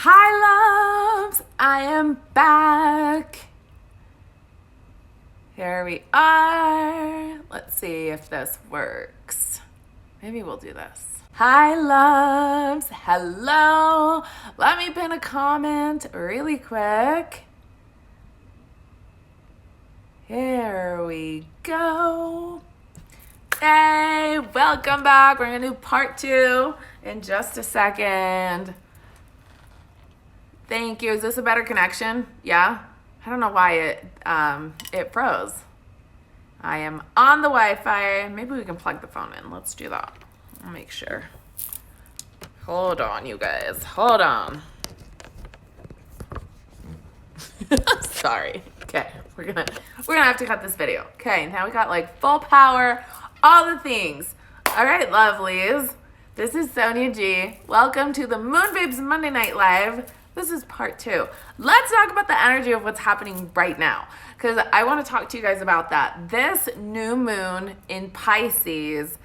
Hi loves, I am back. Here we are. Let's see if this works. Maybe we'll do this. Hi loves, hello. Let me pin a comment really quick. Here we go. Hey, welcome back. We're gonna do part 2 in just a second. Thank you. Is this a better connection? Yeah? I don't know why it froze. I am on the Wi-Fi. Maybe we can plug the phone in. Let's do that. I'll make sure. Hold on, you guys. Hold on. Sorry. Okay, we're gonna have to cut this video. Okay, now we got like full power, all the things. All right, lovelies. This is Sonia G. Welcome to the Moon Babes Monday Night Live. This is part 2. Let's talk about the energy of what's happening right now, because I want to talk to you guys about that. This new moon in Pisces,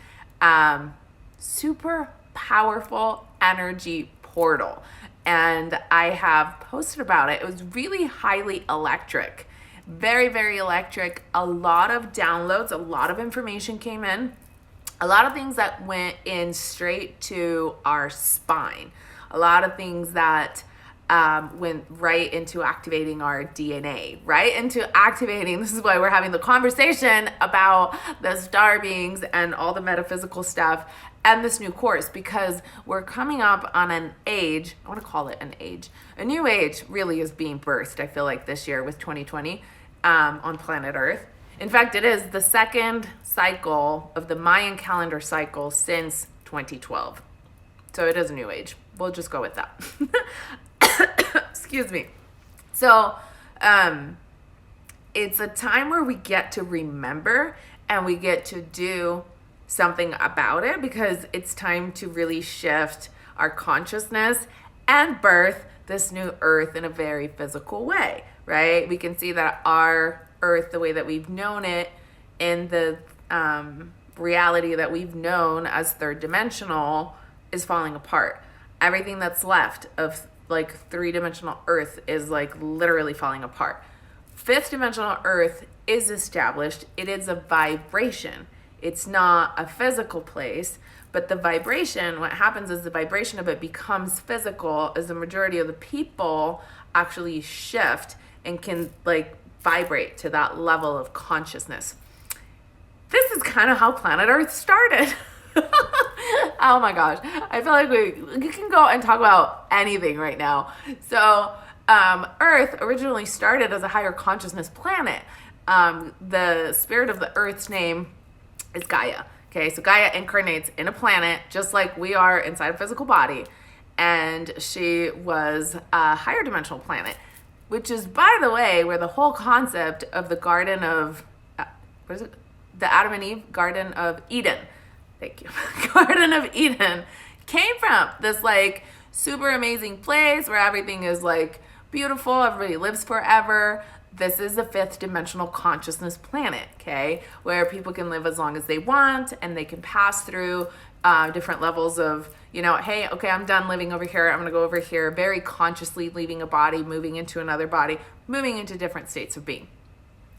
super powerful energy portal. And I have posted about it. It was really highly electric. Very, very electric. A lot of downloads, a lot of information came in. A lot of things that went in straight to our spine. A lot of things that went right into activating our DNA, right into activating. This is why we're having the conversation about the star beings and all the metaphysical stuff and this new course, because we're coming up on an age. I want to call it an age. A new age really is being birthed, I feel like, this year with 2020 on planet Earth. In fact, it is the second cycle of the Mayan calendar cycle since 2012. So it is a new age. We'll just go with that. Excuse me. So it's a time where we get to remember and we get to do something about it, because it's time to really shift our consciousness and birth this new earth in a very physical way, right? We can see that our earth, the way that we've known it in the reality that we've known as third dimensional, is falling apart. Everything that's left of like 3-dimensional earth is like literally falling apart. 5th dimensional earth is established. It is a vibration. It's not a physical place, but the vibration, what happens is the vibration of it becomes physical as the majority of the people actually shift and can like vibrate to that level of consciousness. This is kind of how planet Earth started. Oh my gosh. I feel like we can go and talk about anything right now. So Earth originally started as a higher consciousness planet. The spirit of the Earth's name is Gaia. Okay, so Gaia incarnates in a planet just like we are inside a physical body. And she was a higher dimensional planet, which is, by the way, where the whole concept of the Garden of, what is it? The Adam and Eve Garden of Eden. Thank you. Garden of Eden came from. This like super amazing place where everything is like beautiful. Everybody lives forever. This is a 5th dimensional consciousness planet, okay, where people can live as long as they want and they can pass through different levels of, you know, hey, okay, I'm done living over here. I'm going to go over here, very consciously leaving a body, moving into another body, moving into different states of being.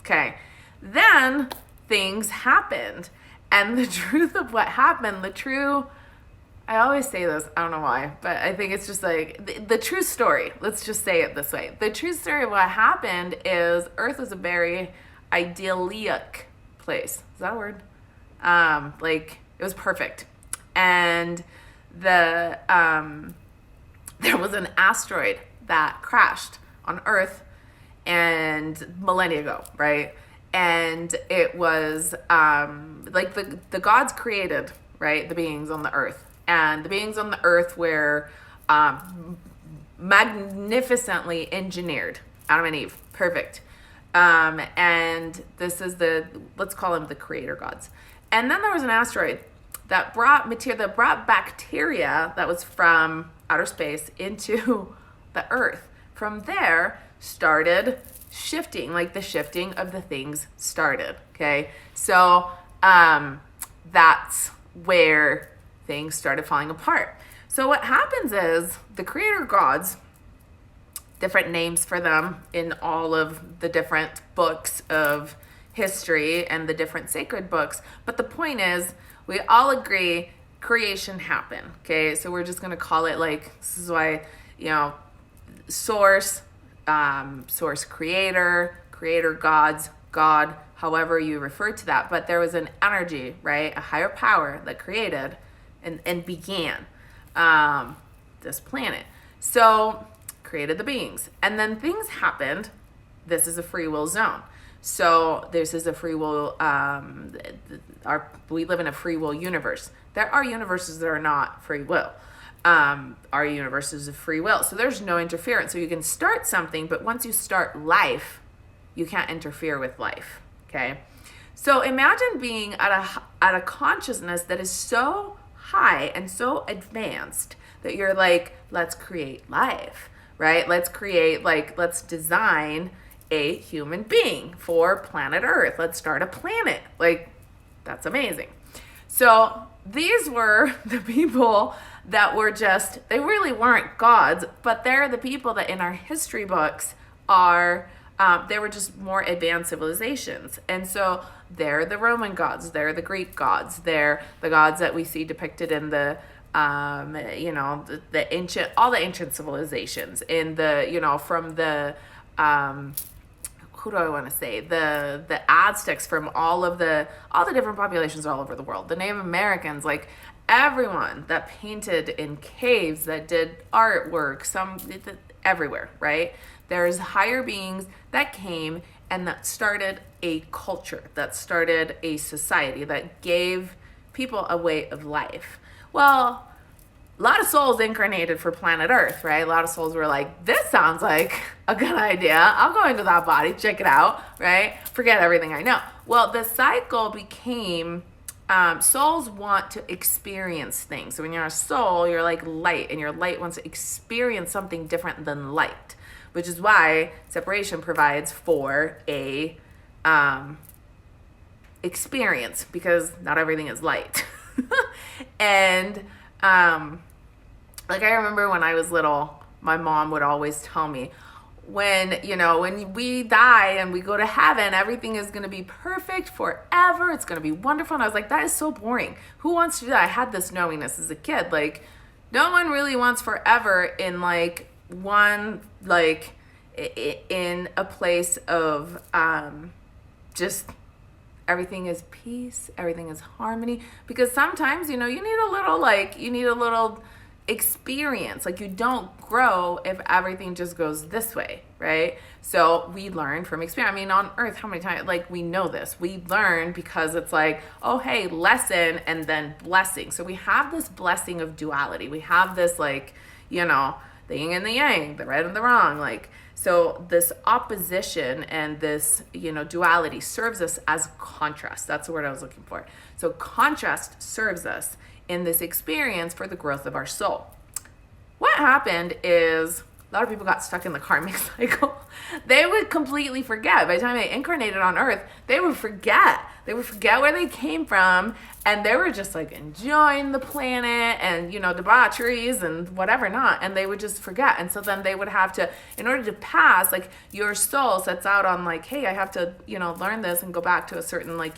Okay. Then things happened. And the truth of what happened, I always say this, I don't know why, but I think it's just like the true story. Let's just say it this way. The true story of what happened is Earth was a very idyllic place. Is that a word? Like it was perfect. And there was an asteroid that crashed on Earth and millennia ago, right? And it was like the gods created, right, the beings on the earth. And the beings on the earth were magnificently engineered. Adam and Eve, perfect. And this is let's call them the creator gods. And then there was an asteroid that brought bacteria that was from outer space into the earth. From there started shifting, like the shifting of the things started. Okay, so that's where things started falling apart. So what happens is the creator gods different names for them in all of the different books of history and the different sacred books. But the point is, we all agree creation happened. Okay, so we're just going to call it like, this is why, source, source creator, creator gods, God, however you refer to that. But there was an energy, right? A higher power that created and began this planet. So created the beings. And then things happened. This is a free will zone. So this is a free will, we live in a free will universe. There are universes that are not free will. Our universe is of free will. So there's no interference. So you can start something, but once you start life, you can't interfere with life. Okay. So imagine being at a consciousness that is so high and so advanced that you're like, let's create life, right? Let's design a human being for planet Earth. Let's start a planet. Like, that's amazing. So these were the people that were they really weren't gods, but they're the people that in our history books are, they were just more advanced civilizations. And so they're the Roman gods, they're the Greek gods, they're the gods that we see depicted in the ancient, all the ancient civilizations in the, from the, who do I want to say? The Aztecs, from all the different populations all over the world, the Native Americans, like everyone that painted in caves, that did artwork, everywhere, right? There's higher beings that came and that started a culture, that started a society, that gave people a way of life. Well, a lot of souls incarnated for planet Earth, right? A lot of souls were like, this sounds like a good idea. I'll go into that body, check it out, right? Forget everything I know. Well, the cycle became, souls want to experience things. So when you're a soul, you're like light, and your light wants to experience something different than light, which is why separation provides for a experience, because not everything is light. And like I remember when I was little, my mom would always tell me, when we die and we go to heaven, everything is going to be perfect forever. It's going to be wonderful. And I was like, that is so boring. Who wants to do that? I had this knowingness as a kid. Like, no one really wants forever in like one, like in a place of just everything is peace, everything is harmony. Because sometimes, you need a little experience. Like, you don't grow if everything just goes this way, right? So we learn from experience. I mean, on Earth, how many times, like, we know this. We learn because it's like, oh, hey, lesson and then blessing. So we have this blessing of duality. We have this, like, the yin and the yang, the right and the wrong, like. So this opposition and this, duality serves us as contrast. That's the word I was looking for. So contrast serves us in this experience for the growth of our soul. What happened is a lot of people got stuck in the karmic cycle. They would completely forget. By the time they incarnated on Earth, they would forget. They would forget where they came from, and they were just like enjoying the planet and, debaucheries and whatever not, and they would just forget. And so then they would have to, in order to pass, like, your soul sets out on like, hey, I have to, learn this and go back to a certain, like,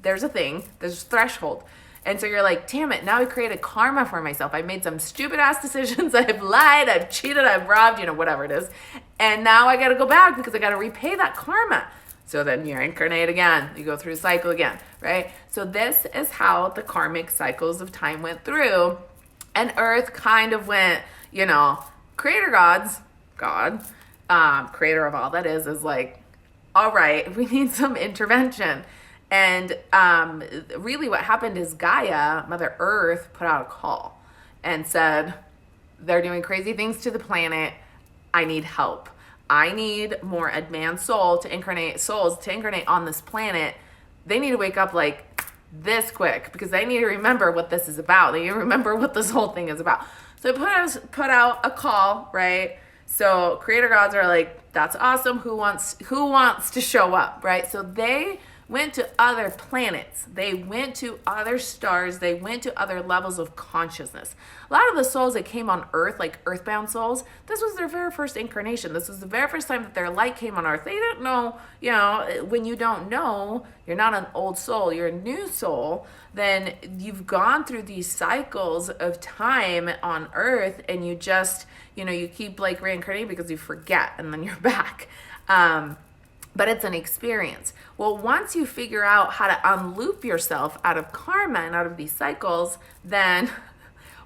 there's a threshold. And so you're like, damn it, now I created karma for myself. I made some stupid ass decisions. I've lied, I've cheated, I've robbed, whatever it is. And now I got to go back because I got to repay that karma. So then you incarnate again. You go through the cycle again, right? So this is how the karmic cycles of time went through. And Earth kind of went, creator gods, God, creator of all that is like, all right, we need some intervention. And really what happened is Gaia, Mother Earth, put out a call and said, they're doing crazy things to the planet. I need help. I need more advanced souls to incarnate on this planet. They need to wake up like this quick, because they need to remember what this is about. They need to remember what this whole thing is about. So it put out a call, right? So creator gods are like, that's awesome. Who wants to show up, right? So they went to other planets. They went to other stars. They went to other levels of consciousness. A lot of the souls that came on Earth, like earthbound souls, this was their very first incarnation. This was the very first time that their light came on Earth. They didn't know, when you don't know, you're not an old soul, you're a new soul, then you've gone through these cycles of time on Earth, and you just, you keep like reincarnating because you forget, and then you're back. But it's an experience. Well, once you figure out how to unloop yourself out of karma and out of these cycles, then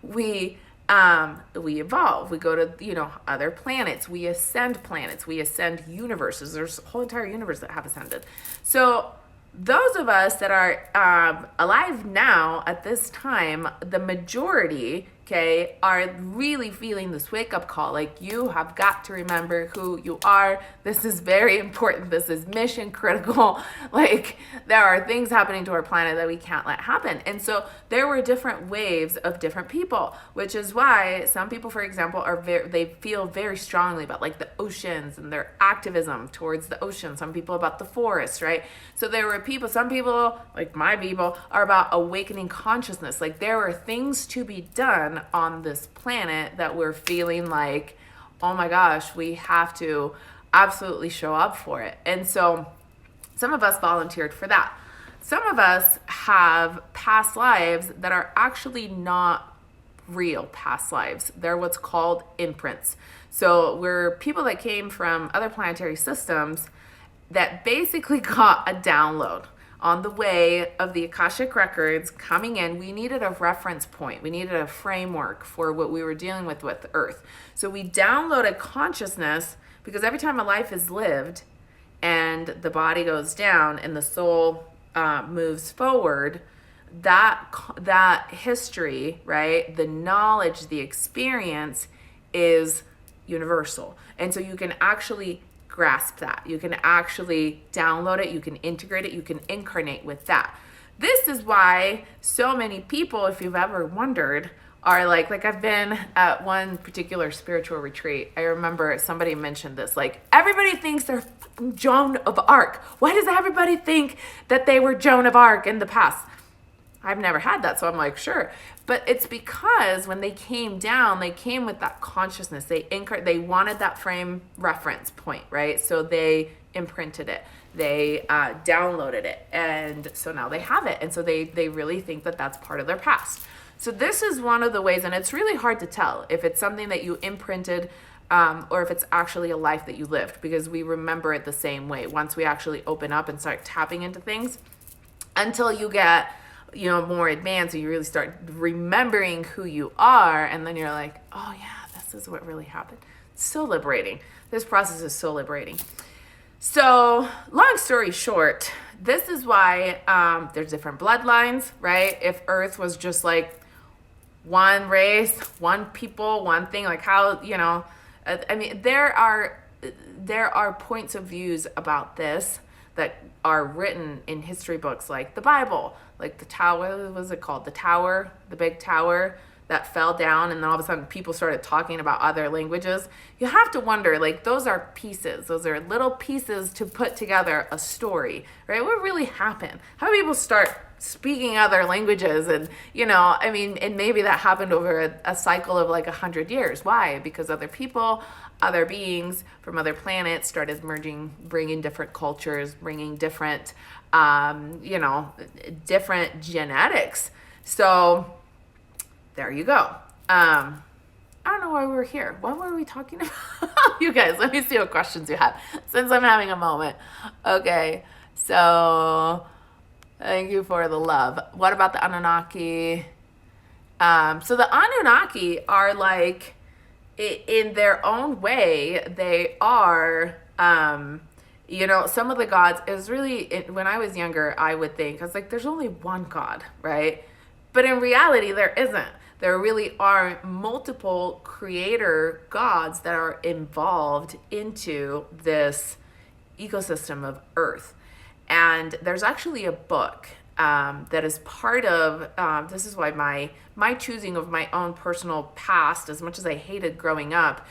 we evolve. We go to, other planets. We ascend planets. We ascend universes. There's a whole entire universe that have ascended. So those of us that are alive now at this time, the majority, are really feeling this wake-up call. Like, you have got to remember who you are. This is very important. This is mission critical. Like, there are things happening to our planet that we can't let happen. And so there were different waves of different people, which is why some people, for example, they feel very strongly about like the oceans and their activism towards the ocean. Some people about the forest, right? So there were some people, like my people, are about awakening consciousness. Like, there were things to be done on this planet that we're feeling like, oh my gosh, we have to absolutely show up for it. And so some of us volunteered for that. Some of us have past lives that are actually not real past lives. They're what's called imprints. So we're people that came from other planetary systems that basically got a download on the way of the Akashic records coming in. We needed a reference point. We needed a framework for what we were dealing with Earth. So we downloaded consciousness, because every time a life is lived and the body goes down and the soul moves forward, that history, right, the knowledge, the experience is universal. And so you can actually grasp that. You can actually download it. You can integrate it. You can incarnate with that. This is why so many people, if you've ever wondered, are like I've been at one particular spiritual retreat. I remember somebody mentioned this, like, everybody thinks they're Joan of Arc. Why does everybody think that they were Joan of Arc in the past? I've never had that, so I'm like, sure. But it's because when they came down, they came with that consciousness. They wanted that frame reference point, right? So they imprinted it. They downloaded it. And so now they have it. And so they really think that that's part of their past. So this is one of the ways, and it's really hard to tell if it's something that you imprinted or if it's actually a life that you lived, because we remember it the same way once we actually open up and start tapping into things, until you get more advanced and you really start remembering who you are, and then you're like, oh yeah, this is what really happened. It's so liberating. This process is so liberating. So long story short, this is why there's different bloodlines, right? If Earth was just like one race, one people, one thing, like how, there are points of views about this that are written in history books, like the Bible, like the tower, what was it called? The big tower that fell down, and then all of a sudden people started talking about other languages. You have to wonder, like, those are pieces. Those are little pieces to put together a story, right? What really happened? How do people start speaking other languages? And, and maybe that happened over a cycle of like 100 years. Why? Because other people, other beings from other planets started merging, bringing different cultures, bringing different, different genetics. So there you go. I don't know why we were here. What were we talking about? You guys, let me see what questions you have, since I'm having a moment. Okay, so thank you for the love. What about the Anunnaki? So the Anunnaki are like, in their own way, they are, some of the gods is really, when I was younger, I would think, I was like, there's only one God, right? But in reality, there isn't. There really are multiple creator gods that are involved into this ecosystem of Earth. And there's actually a book that is part of, this is why my choosing of my own personal past, as much as I hated growing up,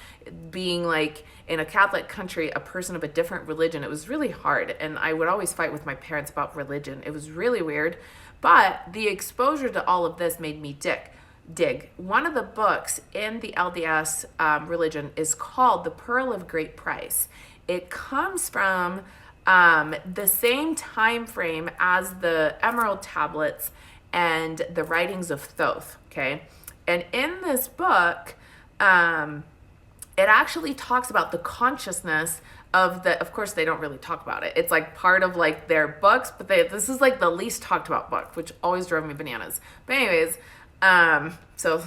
being like in a Catholic country, a person of a different religion, it was really hard. And I would always fight with my parents about religion. It was really weird. But the exposure to all of this made me dig. One of the books in the LDS religion is called The Pearl of Great Price. It comes from the same time frame as the Emerald Tablets and the writings of Thoth, okay? And in this book, it actually talks about the consciousness of course they don't really talk about it. It's like part of like their books, but this is like the least talked about book, which always drove me bananas. But anyways, so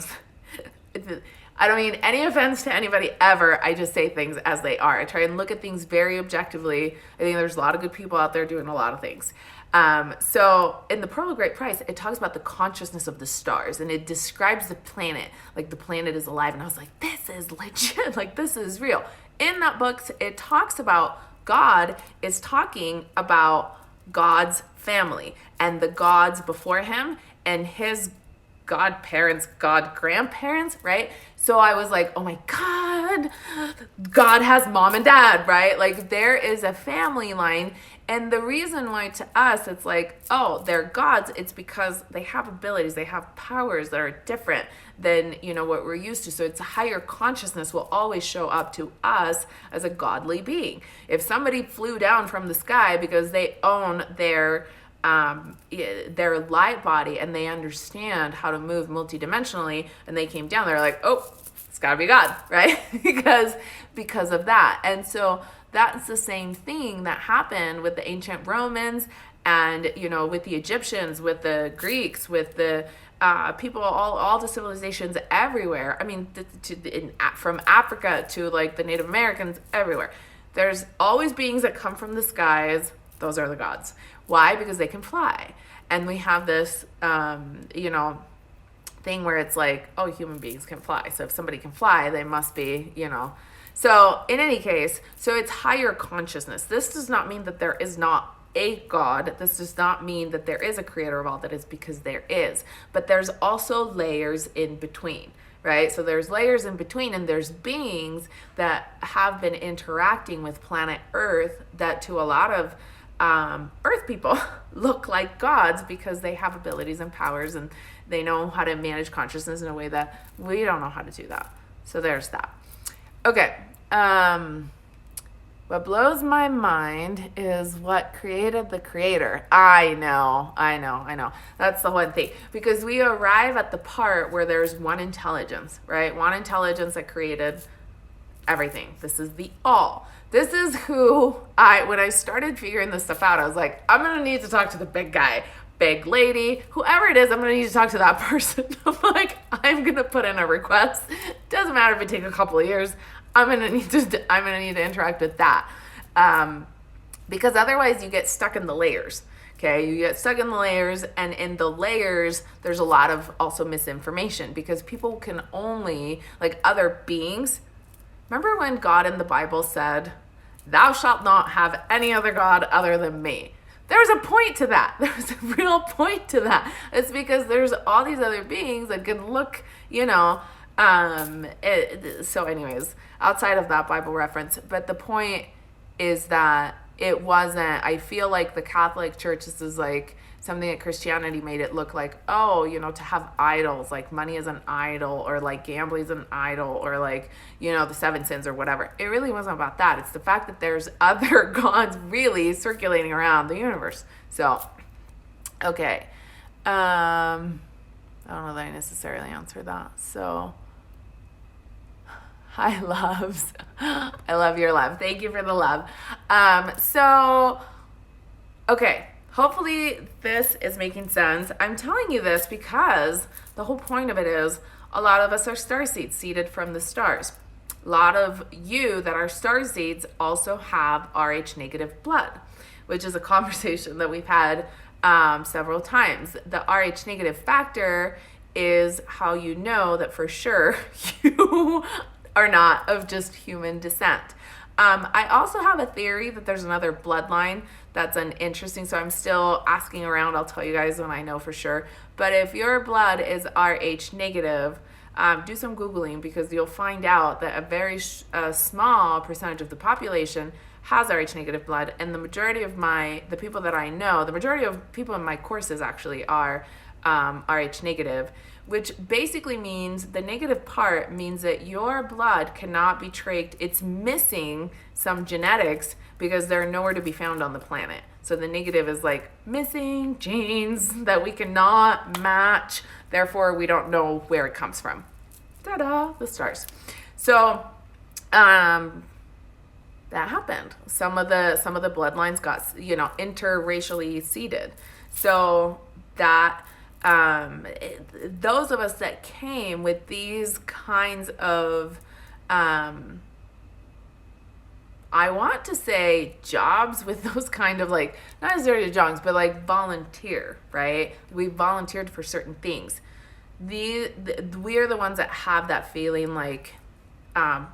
I don't mean any offense to anybody ever. I just say things as they are. I try and look at things very objectively. I think there's a lot of good people out there doing a lot of things. So in the Pearl of Great Price, it talks about the consciousness of the stars, and it describes the planet, like the planet is alive. And I was like, this is legit, like this is real. In that book, it talks about God is talking about God's family and the gods before him and his godparents, god grandparents, right? So I was like, oh my God, God has mom and dad, right? Like there is a family line. And the reason why to us, it's like, oh, they're gods. It's because they have abilities, they have powers that are different than, what we're used to. So it's a higher consciousness will always show up to us as a godly being. If somebody flew down from the sky because they own their light body and they understand how to move multidimensionally and they came down, they're like, oh, it's gotta be God, right? because of that. And so that's the same thing that happened with the ancient Romans and, with the Egyptians, with the Greeks, with the people, all the civilizations everywhere. I mean, from Africa to like the Native Americans, everywhere. There's always beings that come from the skies. Those are the gods. Why? Because they can fly. And we have this, thing where it's like, oh, human beings can fly. So if somebody can fly, they must be, So in any case, so it's higher consciousness. This does not mean that there is not a God. This does not mean that there is a creator of all that is, because there is. But there's also layers in between. Right? So there's layers in between, and there's beings that have been interacting with planet Earth that to a lot of Earth people look like gods because they have abilities and powers and they know how to manage consciousness in a way that we don't know how to do that. So there's that. Okay. What blows my mind is what created the creator. I know. That's the one thing. Because we arrive at the part where there's one intelligence, right? One intelligence that created everything. This is the all. This is who when I started figuring this stuff out, I was like, I'm going to need to talk to the big guy, big lady, whoever it is, I'm going to need to talk to that person. I'm going to put in a request. Doesn't matter if it takes a couple of years. I'm going to need to interact with that. Because otherwise you get stuck in the layers. Okay, you get stuck in the layers, and in the layers, there's a lot of also misinformation because people can only, like other beings. Remember when God in the Bible said, thou shalt not have any other God other than me? There's a point to that. There's a real point to that. It's because there's all these other beings that can look, so anyways, outside of that Bible reference, but the point is that it wasn't, I feel like the Catholic Church, this is like something that Christianity made it look like, oh, to have idols, like money is an idol, or like gambling is an idol, or like, the 7 sins or whatever. It really wasn't about that. It's the fact that there's other gods really circulating around the universe. So, okay. I don't know that I necessarily answered that. So, hi, loves. I love your love. Thank you for the love. Okay. Hopefully this is making sense. I'm telling you this because the whole point of it is a lot of us are starseeds, seeded from the stars. A lot of you that are starseeds also have Rh negative blood, which is a conversation that we've had several times. The Rh negative factor is how you know that for sure you are not of just human descent. I also have a theory that there's another bloodline that's an interesting, so I'm still asking around. I'll tell you guys when I know for sure. But if your blood is Rh negative, do some Googling, because you'll find out that a very small percentage of the population has Rh negative blood, and the majority of the people that I know, the majority of people in my courses actually are Rh negative, which basically means the negative part means that your blood cannot be trached. It's missing some genetics because they're nowhere to be found on the planet. So the negative is like missing genes that we cannot match. Therefore, we don't know where it comes from. Ta-da, the stars. So that happened. Some of the bloodlines got, interracially seeded. So that those of us that came with these kinds of I want to say jobs, with those kind of like, not necessarily jobs, but like volunteer, right? We volunteered for certain things. We are the ones that have that feeling like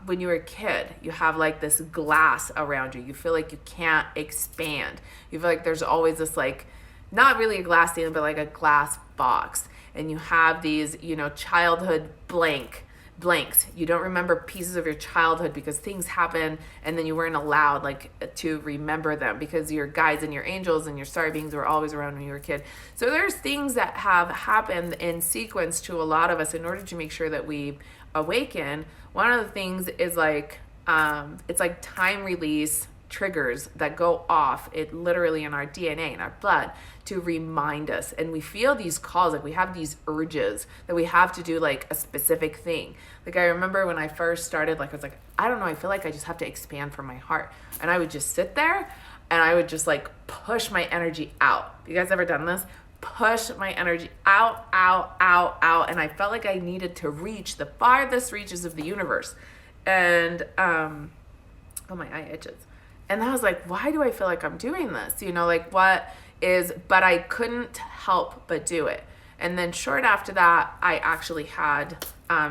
when you were a kid, you have like this glass around you. You feel like you can't expand. You feel like there's always this like, not really a glass ceiling, but like a glass box. And you have these, childhood blanks. You don't remember pieces of your childhood because things happen, and then you weren't allowed to remember them because your guides and your angels and your star beings were always around when you were a kid. So there's things that have happened in sequence to a lot of us in order to make sure that we awaken. One of the things is it's like time release triggers that go off it literally in our DNA, in our blood, to remind us. And we feel these calls, like we have these urges that we have to do like a specific thing. Like I remember when I first started, I was like, I don't know, I feel like I just have to expand from my heart. And I would just sit there and I would just like push my energy out. You guys ever done this? Push my energy out. And I felt like I needed to reach the farthest reaches of the universe. And oh, my eye itches. And I was like, why do I feel like I'm doing this? But I couldn't help but do it. And then short after that, I actually had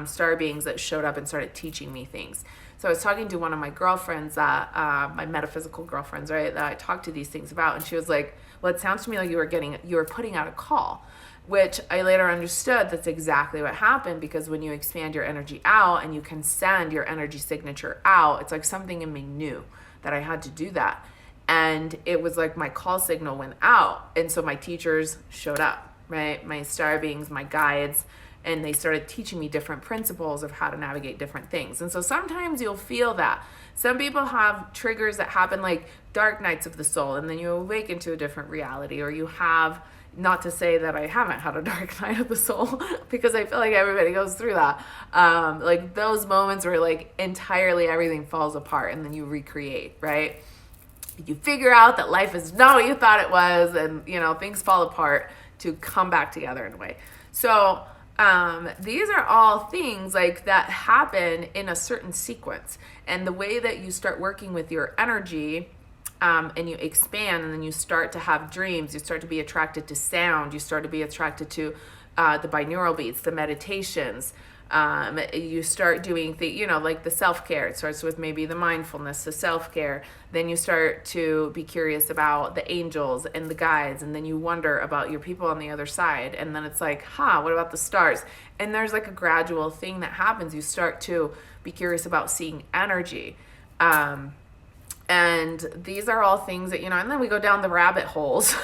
star beings that showed up and started teaching me things. So I was talking to one of my girlfriends, my metaphysical girlfriends, right, that I talked to these things about. And she was like, well, it sounds to me like you were putting out a call, which I later understood that's exactly what happened, because when you expand your energy out and you can send your energy signature out, it's like something in me knew that I had to do that. And it was like my call signal went out. And so my teachers showed up, right? My star beings, my guides, and they started teaching me different principles of how to navigate different things. And so sometimes you'll feel that. Some people have triggers that happen like dark nights of the soul, and then you awaken to a different reality. Or you have, not to say that I haven't had a dark night of the soul, because I feel like everybody goes through that. Like those moments where like entirely everything falls apart and then you recreate, right? You figure out that life is not what you thought it was, and things fall apart to come back together in a way. So these are all things like that happen in a certain sequence. And the way that you start working with your energy, and you expand, and then you start to have dreams, you start to be attracted to sound, you start to be attracted to the binaural beats, the meditations. You start doing like the self-care. It starts with maybe the mindfulness, the self-care. Then you start to be curious about the angels and the guides, and then you wonder about your people on the other side. And then it's like, what about the stars? And there's like a gradual thing that happens. You start to be curious about seeing energy. And these are all things that, and then we go down the rabbit holes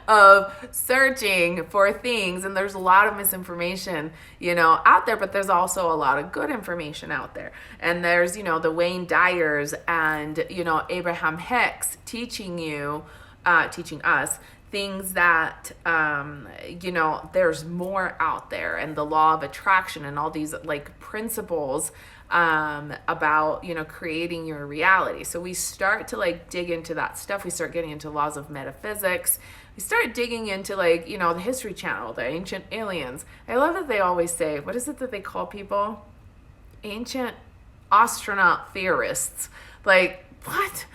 of searching for things. And there's a lot of misinformation, out there, but there's also a lot of good information out there. And there's, the Wayne Dyers and, Abraham Hicks teaching us things that, there's more out there, and the law of attraction and all these like principles about creating your reality. So we start to like dig into that stuff. We start getting into laws of metaphysics. We start digging into like the History Channel, the ancient aliens. I love that they always say, what is it that they call people? Ancient astronaut theorists. Like, what?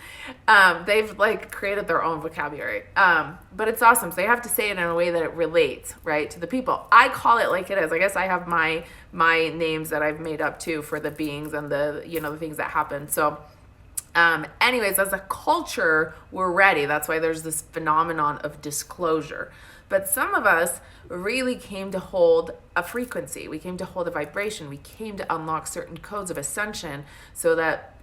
They've like created their own vocabulary. But it's awesome. So they have to say it in a way that it relates, right, to the people. I call it like it is. I guess I have my names that I've made up too for the beings and the, the things that happen. So Anyways, as a culture, we're ready. That's why there's this phenomenon of disclosure. But some of us really came to hold a frequency. We came to hold a vibration. We came to unlock certain codes of ascension so that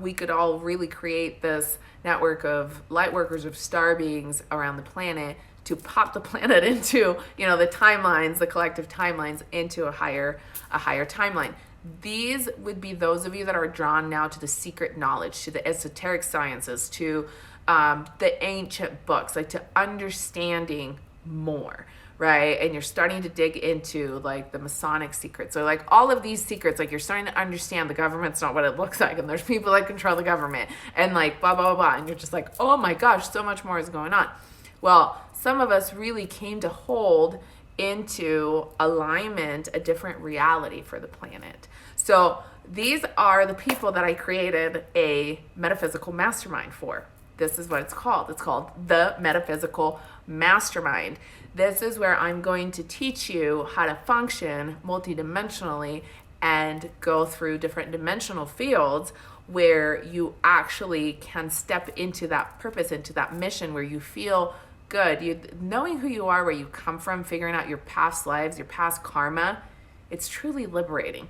we could all really create this network of light workers, of star beings around the planet to pop the planet into, the timelines, the collective timelines, into a higher timeline. These would be those of you that are drawn now to the secret knowledge, to the esoteric sciences, to the ancient books, like to understanding more, right? And you're starting to dig into like the Masonic secrets. So like all of these secrets, like you're starting to understand the government's not what it looks like, and there's people that control the government, and like blah, blah, blah, blah. And you're just like, oh my gosh, so much more is going on. Well, some of us really came to hold into alignment a different reality for the planet. So these are the people that I created a metaphysical mastermind for. This is what it's called. It's called the Metaphysical Mastermind. This is where I'm going to teach you how to function multidimensionally and go through different dimensional fields where you actually can step into that purpose, into that mission, where you feel good. Knowing who you are, where you come from, figuring out your past lives, your past karma, it's truly liberating.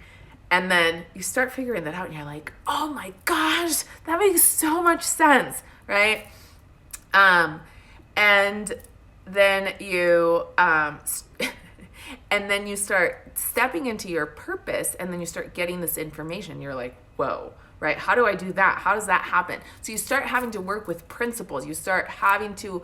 And then you start figuring that out and you're like, oh my gosh, that makes so much sense, right? And then you and then you start stepping into your purpose, and then you start getting this information. You're like, whoa, right? How do I do that? How does that happen? So you start having to work with principles. You start having to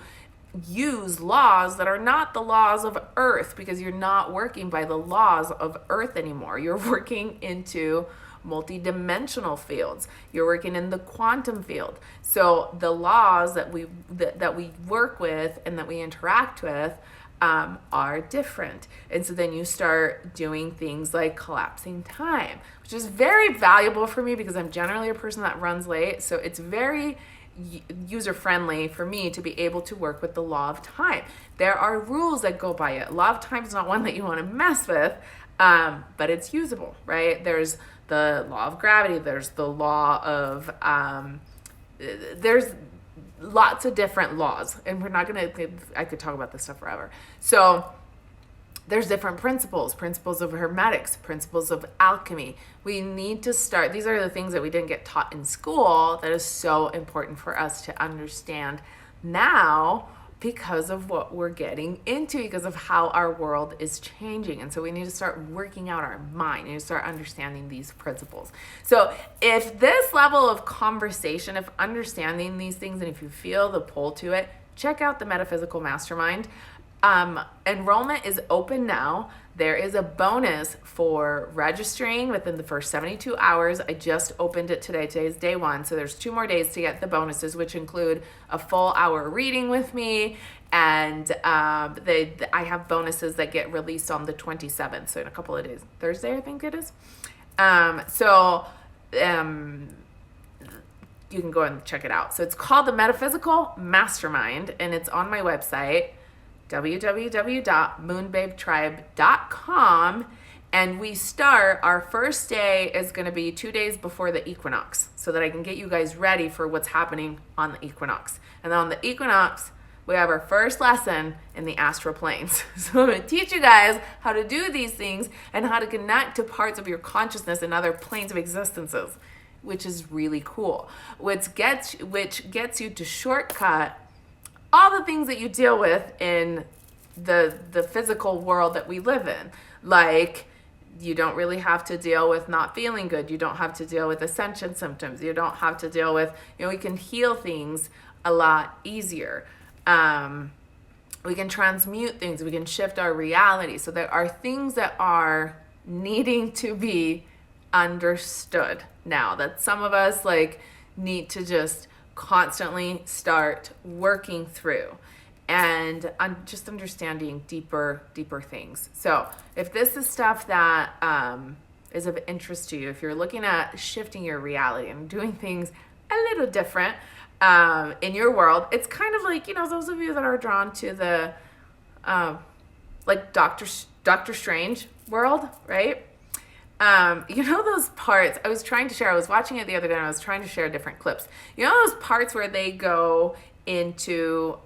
use laws that are not the laws of Earth, because you're not working by the laws of Earth anymore. You're working into multidimensional fields. You're working in the quantum field. So the laws that we work with and that we interact with are different. And so then you start doing things like collapsing time, which is very valuable for me because I'm generally a person that runs late. So it's very user-friendly for me to be able to work with the law of time. There are rules that go by it. Law of time is not one that you want to mess with, but it's usable, right? There's the law of gravity. There's the law of, there's lots of different laws, and I could talk about this stuff forever. So there's different principles of hermetics, principles of alchemy. We need to start. These are the things that we didn't get taught in school that is so important for us to understand now because of what we're getting into, because of how our world is changing. And so we need to start working out our mind. We need to start understanding these principles. So if this level of conversation, if understanding these things, and if you feel the pull to it, check out the Metaphysical Mastermind. Enrollment is open now. There is a bonus for registering within the first 72 hours. I just opened it today. Today's day 1. So there's 2 more days to get the bonuses, which include a full hour reading with me. And I have bonuses that get released on the 27th. So in a couple of days, Thursday, I think it is. You can go and check it out. So it's called the Metaphysical Mastermind, and it's on my website, www.moonbabetribe.com, and we start, our first day is going to be 2 days before the equinox, so that I can get you guys ready for what's happening on the equinox. And then on the equinox, we have our first lesson in the astral planes. So I'm going to teach you guys how to do these things and how to connect to parts of your consciousness and other planes of existences, which is really cool, which gets you to shortcut all the things that you deal with in the physical world that we live in. Like, you don't really have to deal with not feeling good. You don't have to deal with ascension symptoms. You don't have to deal with, we can heal things a lot easier. We can transmute things. We can shift our reality. So there are things that are needing to be understood now, that some of us need to just constantly start working through and just understanding deeper things. So if this is stuff that is of interest to you, if you're looking at shifting your reality and doing things a little different in your world, it's kind of like, those of you that are drawn to the Doctor Strange world, right? You know those parts I was trying to share, I was watching it the other day and I was trying to share different clips. You know those parts where they go into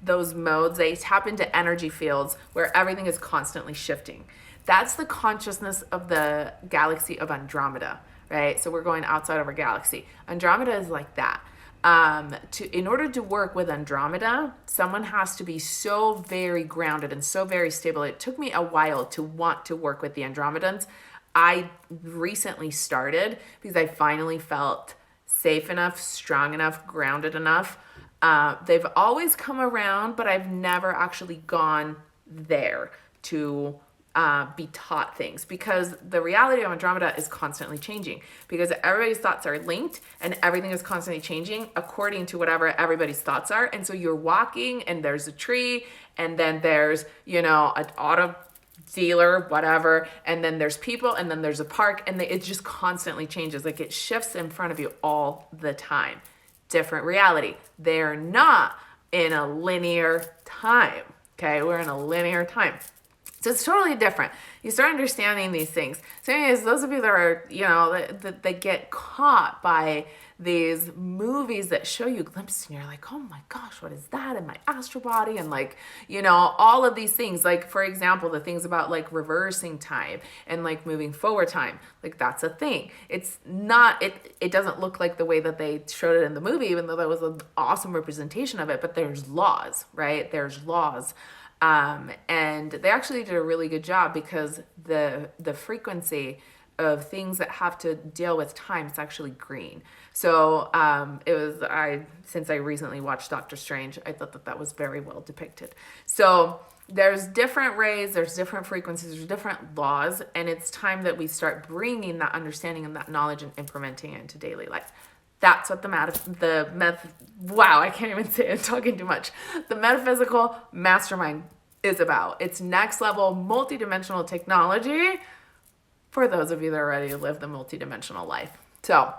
those modes, they tap into energy fields where everything is constantly shifting. That's the consciousness of the galaxy of Andromeda, right? So we're going outside of our galaxy. Andromeda is like that. In order to work with Andromeda, someone has to be so very grounded and so very stable. It took me a while to want to work with the Andromedans. I recently started because I finally felt safe enough, strong enough, grounded enough. They've always come around, but I've never actually gone there to be taught things, because the reality of Andromeda is constantly changing, because everybody's thoughts are linked and everything is constantly changing according to whatever everybody's thoughts are. And so you're walking and there's a tree and then there's, an auto dealer, whatever, and then there's people and then there's a park, and it just constantly changes. Like, it shifts in front of you all the time. Different reality. They're not in a linear time. Okay, we're in a linear time. So it's totally different. You start understanding these things. So anyways, those of you that are, that get caught by these movies that show you glimpses and you're like, oh my gosh, what is that in my astral body? And like, all of these things, like for example, the things about like reversing time and like moving forward time, like that's a thing. It's not, it doesn't look like the way that they showed it in the movie, even though that was an awesome representation of it, but there's laws, right? There's laws. And they actually did a really good job, because the frequency of things that have to deal with time is actually green. So since I recently watched Doctor Strange, I thought that was very well depicted. So there's different rays, there's different frequencies, there's different laws, and it's time that we start bringing that understanding and that knowledge and implementing it into daily life. That's what wow, I can't even say it, I'm talking too much. The Metaphysical Mastermind is about. It's next level multidimensional technology for those of you that are ready to live the multidimensional life. So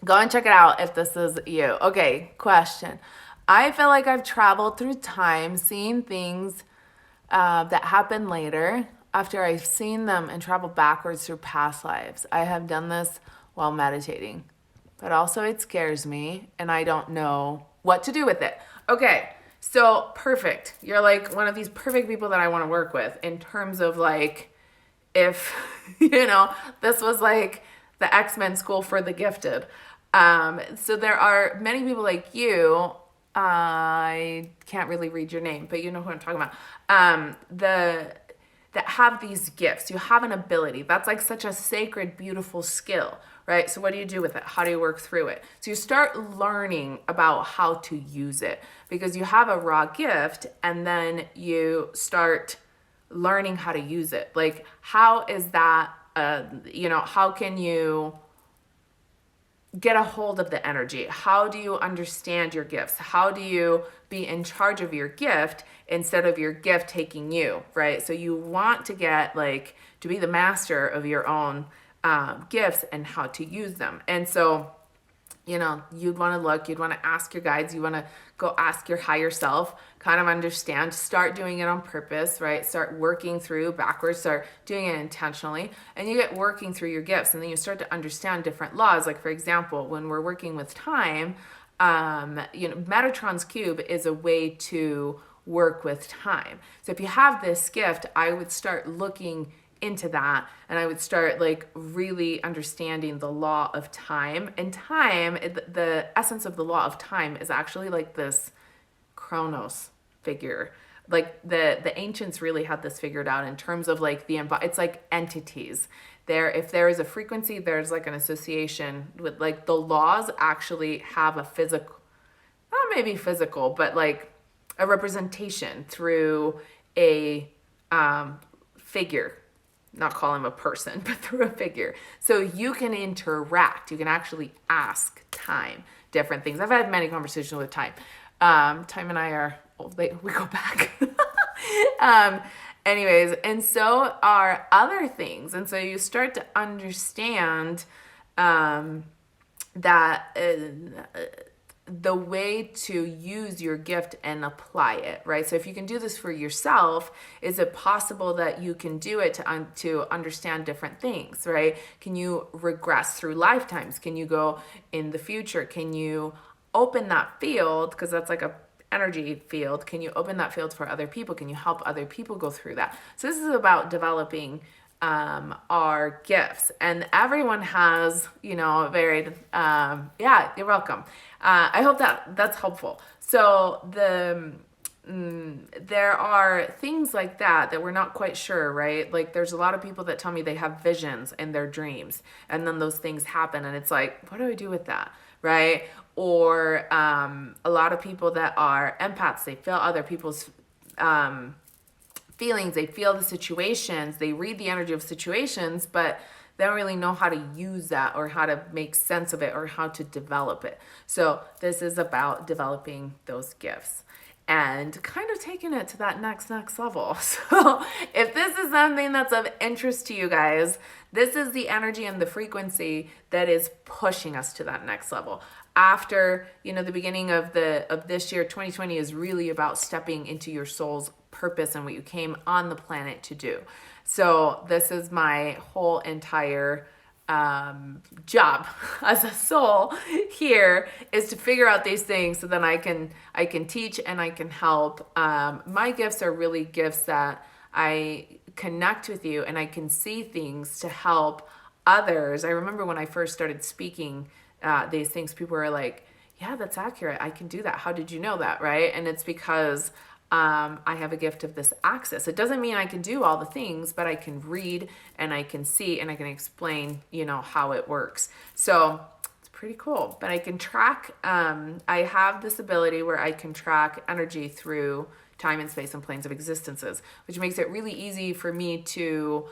go and check it out if this is you. Okay, question. I feel like I've traveled through time, seeing things that happen later after I've seen them, and traveled backwards through past lives. I have done this while meditating, but also it scares me and I don't know what to do with it. Okay, so perfect. You're like one of these perfect people that I want to work with, in terms of like, if, this was like the X-Men school for the gifted. So there are many people like you. I can't really read your name, but you know who I'm talking about. That have these gifts. You have an ability. That's like such a sacred, beautiful skill, right? So what do you do with it? How do you work through it? So you start learning about how to use it, because you have a raw gift, and then you start learning how to use it. Like, how is that, how can you get a hold of the energy? How do you understand your gifts? How do you be in charge of your gift instead of your gift taking you, right? So you want to get to be the master of your own gifts and how to use them. And so, you'd want to ask your guides, you want to go ask your higher self, kind of understand, start doing it on purpose, right? Start working through backwards, start doing it intentionally, and you get working through your gifts, and then you start to understand different laws. Like, for example, when we're working with time, Metatron's cube is a way to work with time. So if you have this gift, I would start looking into that, and I would start really understanding the law of time. And time, the essence of the law of time is actually like this Chronos figure. Like the ancients really had this figured out in terms of it's like entities. If there is a frequency, there's an association with the laws actually have a physical, not maybe physical, but a representation through a figure. Not call him a person, but through a figure. So you can interact. You can actually ask time different things. I've had many conversations with time. Time and I are old. We go back. Anyways, and so are other things. And so you start to understand that the way to use your gift and apply it, right? So if you can do this for yourself, is it possible that you can do it to understand different things, right? Can you regress through lifetimes? Can you go in the future? Can you open that field? Because that's like a energy field. Can you open that field for other people? Can you help other people go through that? So this is about developing our gifts, and everyone has, varied, yeah, you're welcome. I hope that that's helpful. So there are things like that we're not quite sure, right? Like there's a lot of people that tell me they have visions in their dreams, and then those things happen, and it's like, what do I do with that, right? Or a lot of people that are empaths, they feel other people's feelings, they feel the situations, they read the energy of situations, but they don't really know how to use that or how to make sense of it or how to develop it. So this is about developing those gifts and kind of taking it to that next level. So if this is something that's of interest to you guys, this is the energy and the frequency that is pushing us to that next level. After, the beginning of this year, 2020 is really about stepping into your soul's purpose and what you came on the planet to do. So this is my whole entire job as a soul here, is to figure out these things so then I can teach and I can help. My gifts are really gifts that I connect with you and I can see things to help others. I remember when I first started speaking these things, people were like, yeah, that's accurate. I can do that. How did you know that? Right? And it's because I have a gift of this access. It doesn't mean I can do all the things, but I can read and I can see and I can explain, how it works. So it's pretty cool. But I can track, I have this ability where I can track energy through time and space and planes of existences, which makes it really easy for me to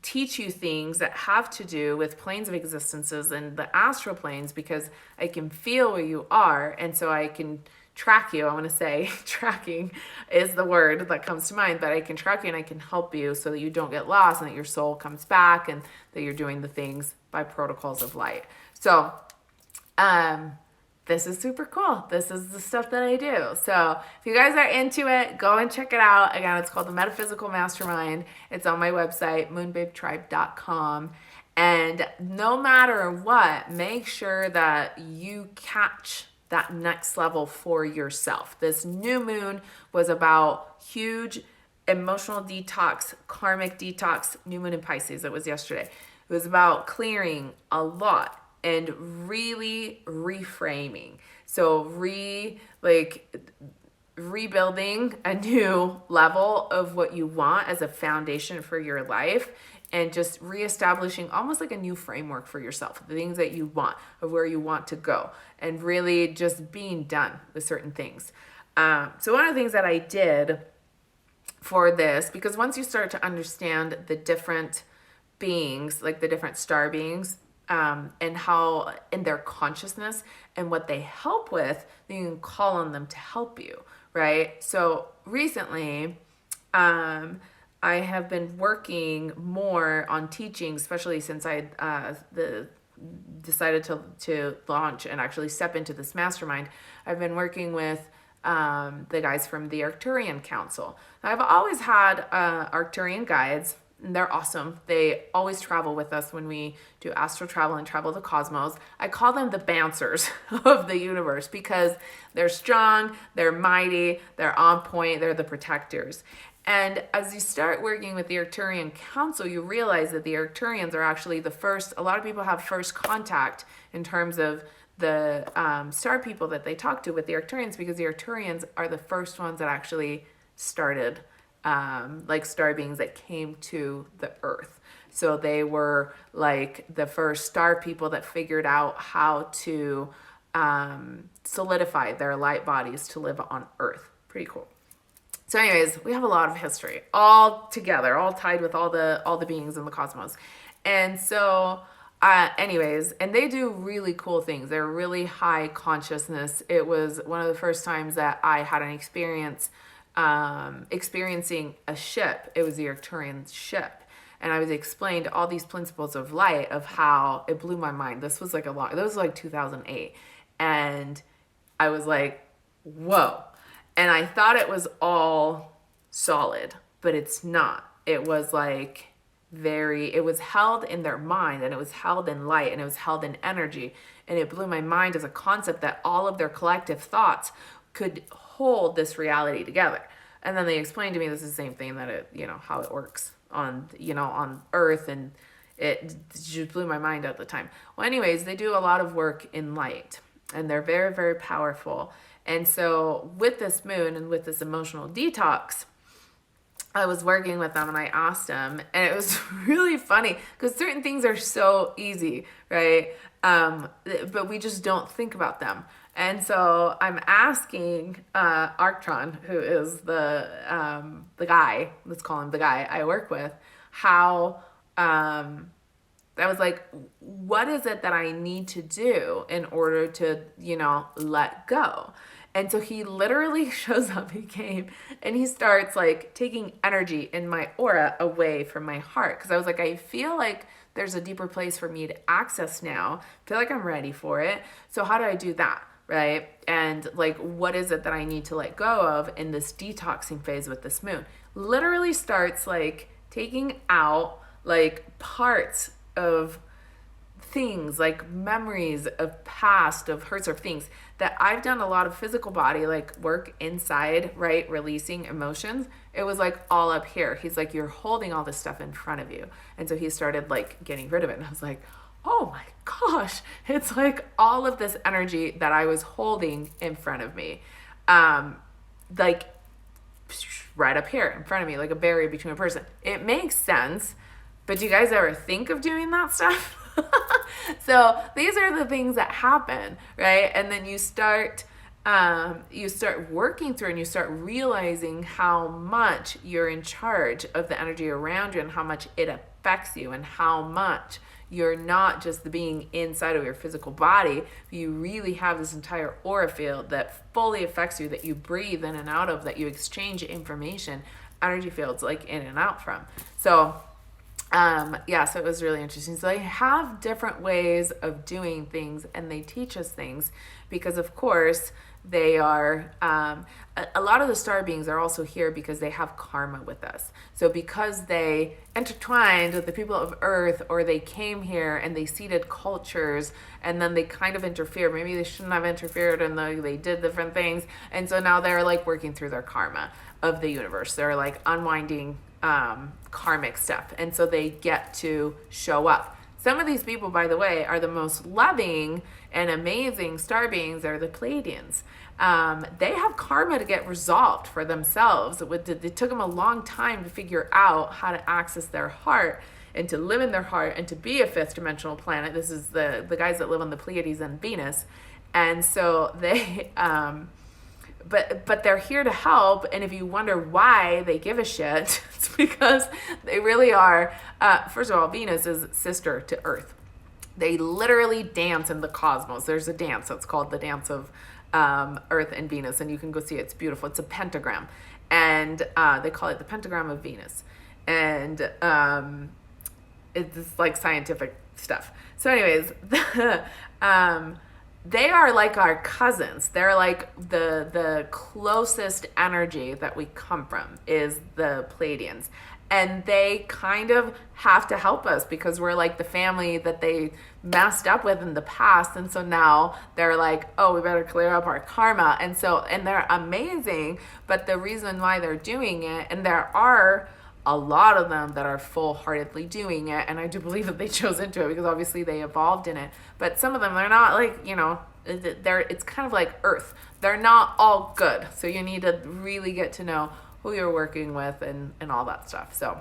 teach you things that have to do with planes of existences and the astral planes, because I can feel where you are, and so I can track you. I want to say tracking is the word that comes to mind, but I can track you and I can help you so that you don't get lost and that your soul comes back and that you're doing the things by protocols of light. So this is super cool. This is the stuff that I do. So if you guys are into it, go and check it out. Again, it's called the Metaphysical Mastermind. It's on my website, moonbabetribe.com. And no matter what, make sure that you catch that next level for yourself. This new moon was about huge emotional detox, karmic detox, new moon in Pisces. It was yesterday. It was about clearing a lot and really reframing. So rebuilding a new level of what you want as a foundation for your life, and just reestablishing almost like a new framework for yourself, the things that you want, of where you want to go, and really just being done with certain things. So one of the things that I did for this, because once you start to understand the different beings, like the different star beings, and how in their consciousness and what they help with, then you can call on them to help you, right? So recently, I have been working more on teaching, especially since I decided to launch and actually step into this mastermind. I've been working with the guys from the Arcturian Council. I've always had Arcturian guides. They're awesome. They always travel with us when we do astral travel and travel the cosmos. I call them the bouncers of the universe because they're strong, they're mighty, they're on point, they're the protectors. And as you start working with the Arcturian Council, you realize that the Arcturians are actually the first. A lot of people have first contact in terms of the star people that they talk to with the Arcturians, because the Arcturians are the first ones that actually started like star beings that came to the earth. So they were like the first star people that figured out how to solidify their light bodies to live on earth. Pretty cool. So anyways, we have a lot of history all together, all tied with all the beings in the cosmos. And so anyways, and they do really cool things. They're really high consciousness. It was one of the first times that I had an experience experiencing a ship. It was the Arcturian ship, and I was explained all these principles of light, of how it blew my mind. This was like 2008, And I was like, whoa. And I thought it was all solid, but it's not. It was like it was held in their mind, and it was held in light, and it was held in energy. And it blew my mind as a concept that all of their collective thoughts could hold this reality together. And then they explained to me this is the same thing that it, how it works on, on Earth. And it just blew my mind at the time. Well, anyways, they do a lot of work in light, and they're very, very powerful. And so with this moon and with this emotional detox, I was working with them, and I asked them, and it was really funny because certain things are so easy, right? But we just don't think about them. And so I'm asking Arctron, who is the guy, let's call him the guy I work with, how I was like, what is it that I need to do in order to, let go? And so he literally shows up, he came, and he starts like taking energy in my aura away from my heart. Because I was like, I feel like there's a deeper place for me to access now. I feel like I'm ready for it. So how do I do that? Right? And like, what is it that I need to let go of in this detoxing phase with this moon? Literally starts like taking out like parts of things, like memories of past, of hurts, or things that I've done a lot of physical body like work inside, right? Releasing emotions. It was like all up here. He's like, you're holding all this stuff in front of you. And so he started like getting rid of it. And I was like, oh my gosh, it's like all of this energy that I was holding in front of me. Like right up here in front of me, like a barrier between a person. It makes sense. But do you guys ever think of doing that stuff? So these are the things that happen, right? And then you start working through, and you start realizing how much you're in charge of the energy around you, and how much it affects you, and how much you're not just the being inside of your physical body. You really have this entire aura field that fully affects you, that you breathe in and out of, that you exchange information, energy fields like in and out from. So so it was really interesting. So they have different ways of doing things, and they teach us things because, of course, they are, a lot of the star beings are also here because they have karma with us. So because they intertwined with the people of Earth, or they came here and they seeded cultures, and then they kind of interfered. Maybe they shouldn't have interfered, and they did different things. And so now they're like working through their karma of the universe. They're like unwinding karmic stuff, and so they get to show up. Some of these people, by the way, are the most loving and amazing star beings. Are the Pleiadians. They have karma to get resolved for themselves. It took them a long time to figure out how to access their heart, and to live in their heart, and to be a fifth dimensional planet. This is the guys that live on the Pleiades and Venus. And so they but they're here to help. And if you wonder why they give a shit, it's because they really are. First of all, Venus is sister to Earth. They literally dance in the cosmos. There's a dance that's called the dance of Earth and Venus, and you can go see it. It's beautiful. It's a pentagram, and they call it the pentagram of Venus. And it's like scientific stuff. So anyways, they are like our cousins. They're like the closest energy that we come from is the Pleiadians. And they kind of have to help us because we're like the family that they messed up with in the past. And so now they're like, oh, we better clear up our karma. And they're amazing. But the reason why they're doing it, and there are a lot of them that are full-heartedly doing it, and I do believe that they chose into it because obviously they evolved in it. But some of them, they're not like, it's kind of like Earth. They're not all good. So you need to really get to know who you're working with and all that stuff. So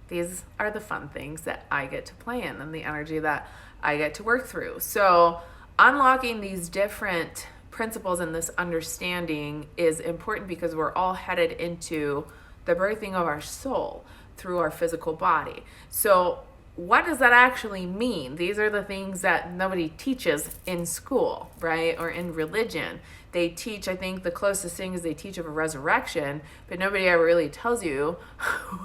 these are the fun things that I get to play in, and the energy that I get to work through. So unlocking these different principles and this understanding is important because we're all headed into the birthing of our soul through our physical body. So what does that actually mean? These are the things that nobody teaches in school, right? Or in religion. they teach, I think the closest thing is they teach of a resurrection, but nobody ever really tells you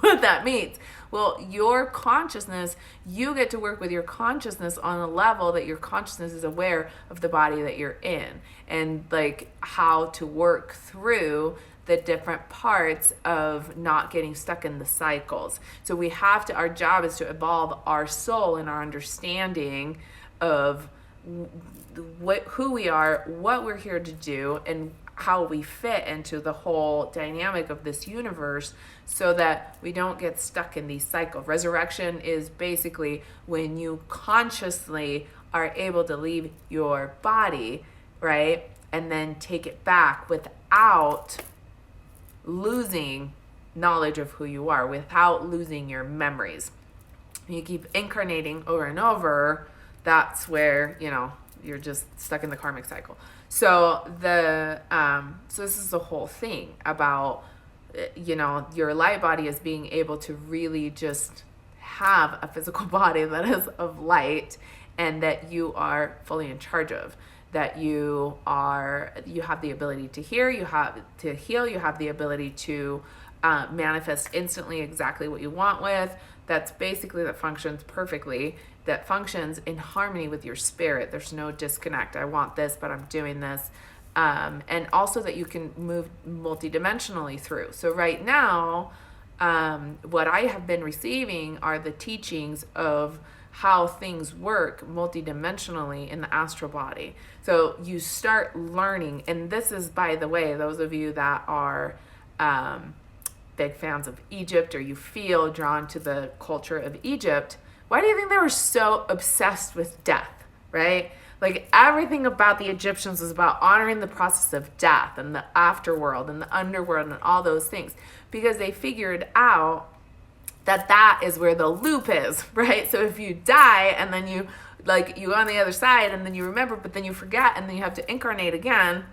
what that means. Well, your consciousness, you get to work with your consciousness on a level that your consciousness is aware of the body that you're in, and like how to work through the different parts of not getting stuck in the cycles. So we have to, our job is to evolve our soul and our understanding of who we are, what we're here to do, and how we fit into the whole dynamic of this universe, so that we don't get stuck in these cycles. Resurrection is basically when you consciously are able to leave your body, right, and then take it back without losing knowledge of who you are, without losing your memories. You keep incarnating over and over, that's where, you know, you're just stuck in the karmic cycle. So so this is the whole thing about, you know, your light body is being able to really just have a physical body that is of light, and that you are fully in charge of. That you have the ability to hear, you have to heal, you have the ability to manifest instantly exactly what you want with. That's basically, that functions perfectly, that functions in harmony with your spirit. There's no disconnect. I want this, but I'm doing this. And also that you can move multidimensionally through. So right now, what I have been receiving are the teachings of how things work multidimensionally in the astral body. So you start learning, and this is, by the way, those of you that are big fans of Egypt, or you feel drawn to the culture of Egypt, why do you think they were so obsessed with death, right? Like everything about the Egyptians was about honoring the process of death and the afterworld and the underworld and all those things, because they figured out that is where the loop is, right? So if you die and then you go on the other side and then you remember, but then you forget and then you have to incarnate again.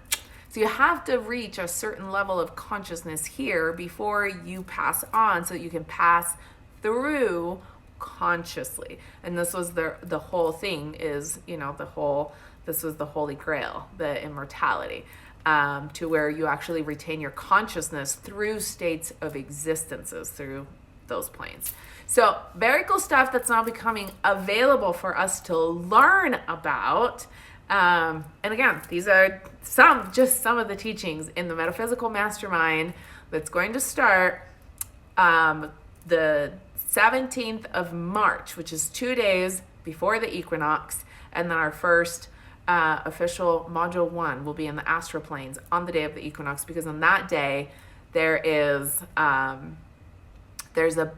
So you have to reach a certain level of consciousness here before you pass on, so that you can pass through consciously. And this was the whole thing is, you know, this was the holy grail, the immortality, to where you actually retain your consciousness through states of existences, through those planes. So very cool stuff that's now becoming available for us to learn about. And again, these are some of the teachings in the Metaphysical Mastermind that's going to start the 17th of March, which is 2 days before the equinox. And then our first official module 1 will be in the astral planes on the day of the equinox, because on that day there's a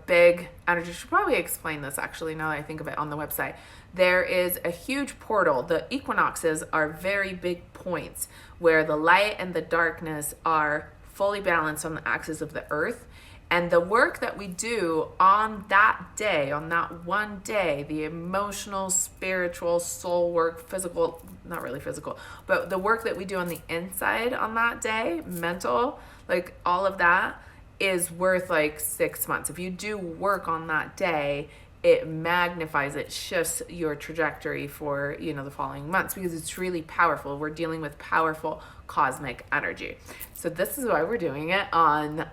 big energy. I should probably explain this, actually, now that I think of it, on the website. There is a huge portal. The equinoxes are very big points where the light and the darkness are fully balanced on the axis of the earth. And the work that we do on that day, on that one day, the emotional, spiritual, soul work, physical, not really physical, but the work that we do on the inside on that day, mental, like all of that, is worth like 6 months. If you do work on that day, it magnifies, it shifts your trajectory for, you know, the following months, because it's really powerful. We're dealing with powerful cosmic energy. So this is why we're doing it on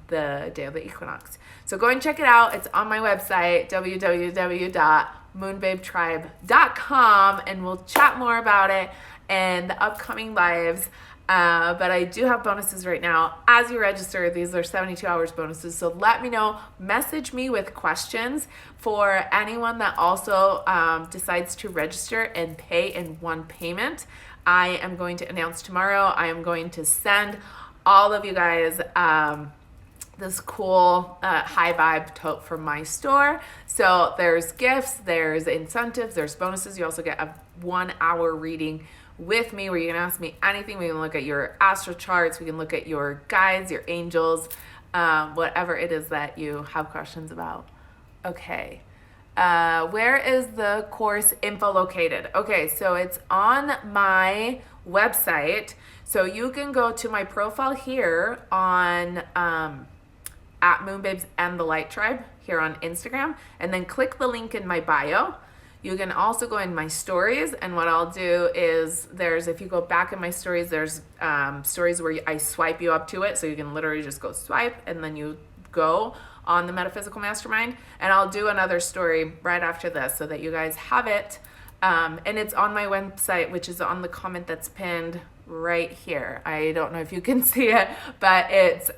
the day of the equinox. So go and check it out. It's on my website, www.moonbabetribe.com, and we'll chat more about it and the upcoming lives. But I do have bonuses right now as you register. These are 72 hours bonuses. So let me know, message me with questions. For anyone that also decides to register and pay in one payment, I am going to announce tomorrow. I am going to send all of you guys this cool high vibe tote from my store. So there's gifts, there's incentives, there's bonuses. You also get a 1 hour reading with me where you can ask me anything. We can look at your astral charts, we can look at your guides, your angels, whatever it is that you have questions about. Okay, where is the course info located? Okay, so it's on my website. So you can go to my profile here on at Moonbabes and the Light Tribe here on Instagram, and then click the link in my bio. You can also go in my stories, and what I'll do is if you go back in my stories, there's stories where I swipe you up to it, so you can literally just go swipe, and then you go on the Metaphysical Mastermind, and I'll do another story right after this so that you guys have it, and it's on my website, which is on the comment that's pinned right here. I don't know if you can see it, but it's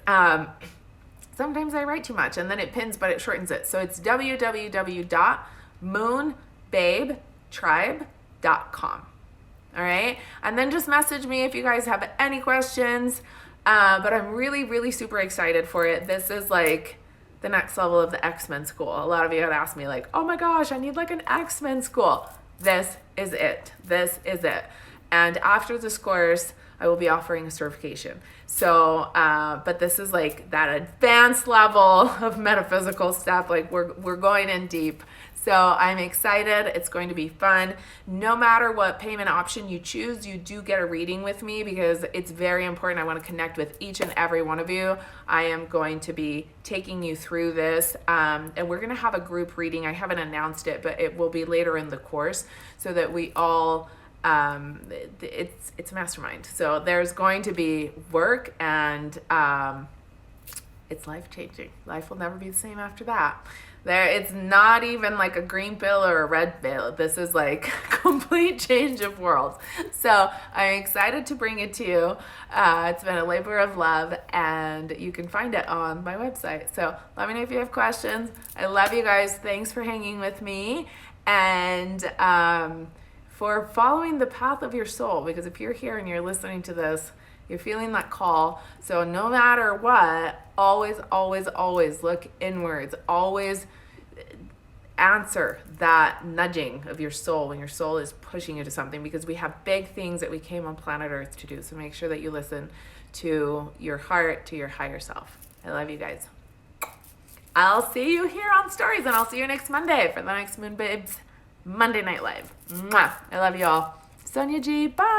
sometimes I write too much and then it pins, but it shortens it. So it's www.moonbabetribe.com. All right. And then just message me if you guys have any questions. But I'm really, really super excited for it. This is like the next level of the X-Men school. A lot of you had asked me like, oh my gosh, I need like an X-Men school. This is it. This is it. And after this course, I will be offering a certification. So, but this is like that advanced level of metaphysical stuff. Like we're going in deep. So I'm excited. It's going to be fun. No matter what payment option you choose, you do get a reading with me because it's very important. I want to connect with each and every one of you. I am going to be taking you through this, and we're going to have a group reading. I haven't announced it, but it will be later in the course so that we all it's a mastermind. So there's going to be work, and it's life-changing. Life will never be the same after that. It's not even like a green pill or a red pill. This is like complete change of worlds. So I'm excited to bring it to you. It's been a labor of love, and you can find it on my website. So let me know if you have questions. I love you guys. Thanks for hanging with me, and for following the path of your soul, because if you're here and you're listening to this, you're feeling that call. So no matter what, always, always, always look inwards. Always answer that nudging of your soul when your soul is pushing you to something, because we have big things that we came on planet Earth to do. So make sure that you listen to your heart, to your higher self. I love you guys. I'll see you here on Stories, and I'll see you next Monday for the next Moon Babes Monday Night Live. Mwah. I love you all. Sonia G. Bye.